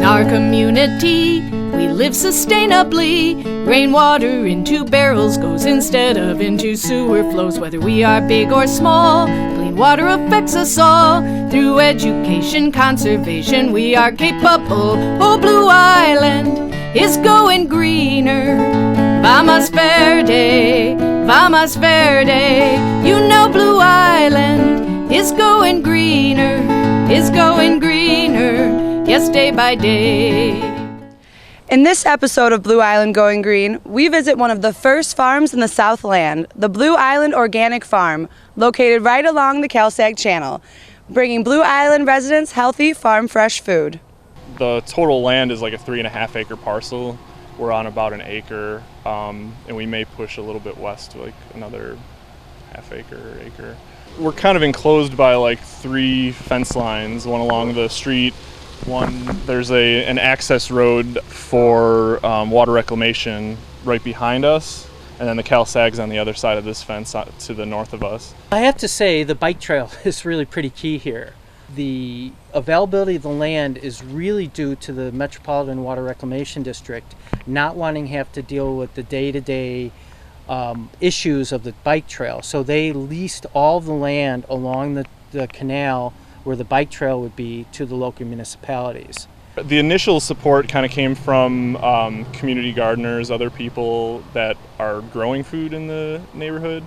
our community, we live sustainably. Rainwater into barrels goes instead of into sewer flows. Whether we are big or small, clean water affects us all. Through education, conservation, we are capable. Oh, Blue Island is going greener. Vamos Verde, Vamos Verde. You know Blue Island is going greener, is going greener, yes, day by day. In this episode of Blue Island Going Green, we visit one of the first farms in the Southland, the Blue Island Organic Farm, located right along the Cal-Sag Channel, bringing Blue Island residents healthy, farm-fresh food. The total land is like a 3.5 acre parcel. We're on about an acre, and we may push a little bit west to like another half acre or acre. We're kind of enclosed by like 3 fence lines, one along the street. There's an access road for water reclamation right behind us, and then the Cal-Sag's on the other side of this fence to the north of us. I have to say the bike trail is really pretty key here. The availability of the land is really due to the Metropolitan Water Reclamation District not wanting to have to deal with the day-to-day issues of the bike trail. So they leased all the land along the canal where the bike trail would be to the local municipalities. The initial support kind of came from community gardeners, other people that are growing food in the neighborhood.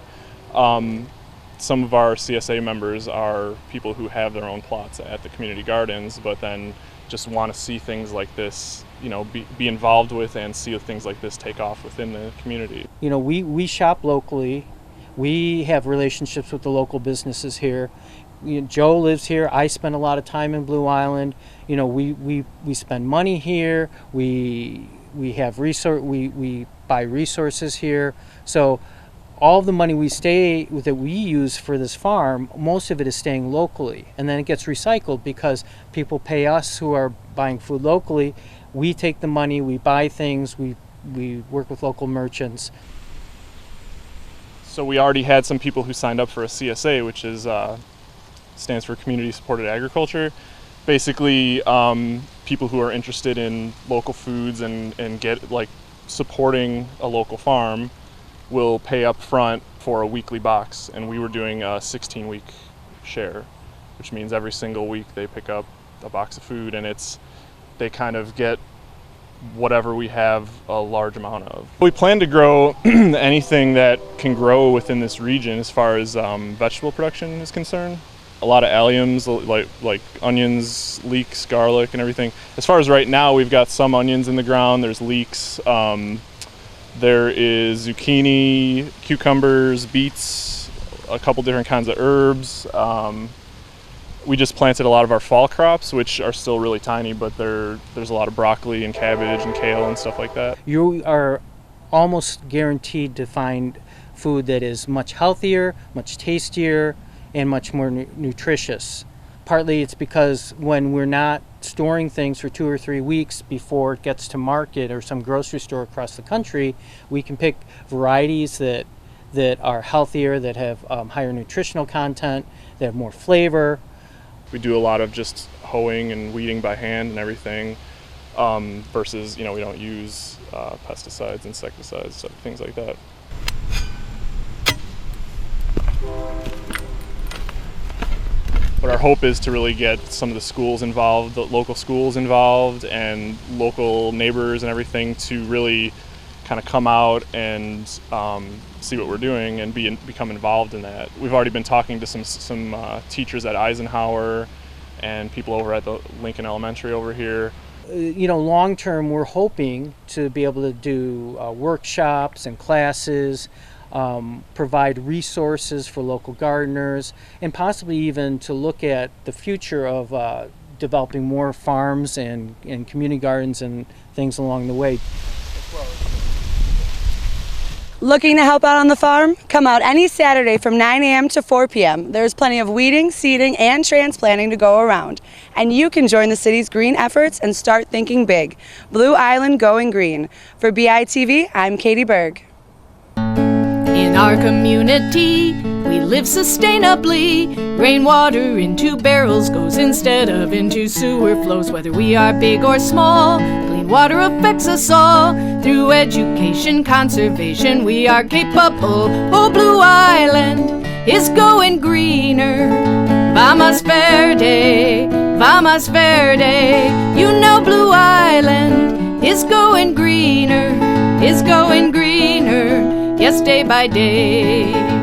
Some of our CSA members are people who have their own plots at the community gardens, but then just want to see things like this, you know, be involved with and see things like this take off within the community. You know, we shop locally. We have relationships with the local businesses here. You know, Joe lives here. I spend a lot of time in Blue Island. You know, we spend money here. We have we buy resources here. So all of the money that we use for this farm, most of it is staying locally, and then it gets recycled because people pay us who are buying food locally. We take the money, we buy things, we work with local merchants. So we already had some people who signed up for a CSA, which is stands for Community Supported Agriculture. Basically, people who are interested in local foods and get like supporting a local farm will pay up front for a weekly box, and we were doing a 16-week share, which means every single week they pick up a box of food, and they kind of get whatever we have a large amount of. We plan to grow anything that can grow within this region as far as vegetable production is concerned. A lot of alliums like onions, leeks, garlic, and everything. As far as right now, we've got some onions in the ground. There's leeks. There is zucchini, cucumbers, beets, a couple different kinds of herbs. We just planted a lot of our fall crops, which are still really tiny, but there's a lot of broccoli and cabbage and kale and stuff like that. You are almost guaranteed to find food that is much healthier, much tastier, and much more nutritious. Partly it's because when we're not storing things for 2 or 3 weeks before it gets to market or some grocery store across the country, we can pick varieties that are healthier, that have higher nutritional content, that have more flavor. We do a lot of just hoeing and weeding by hand and everything, versus, you know, we don't use pesticides, insecticides, things like that. But our hope is to really get some of the schools involved, the local schools involved, and local neighbors and everything to really kind of come out and see what we're doing and become involved in that. We've already been talking to some teachers at Eisenhower and people over at the Lincoln Elementary over here. You know, long term, we're hoping to be able to do workshops and classes, provide resources for local gardeners, and possibly even to look at the future of developing more farms and community gardens and things along the way. Looking to help out on the farm? Come out any Saturday from 9 a.m. to 4 p.m. There's plenty of weeding, seeding, and transplanting to go around. And you can join the city's green efforts and start thinking big. Blue Island Going Green. For BITV, I'm Katie Berg. In our community, we live sustainably. Rainwater into barrels goes instead of into sewer flows. Whether we are big or small, clean water affects us all. Through education, conservation, we are capable. Oh, Blue Island is going greener. Vamos Verde, Vamos Verde. You know Blue Island is going greener, is going greener, yes, day by day.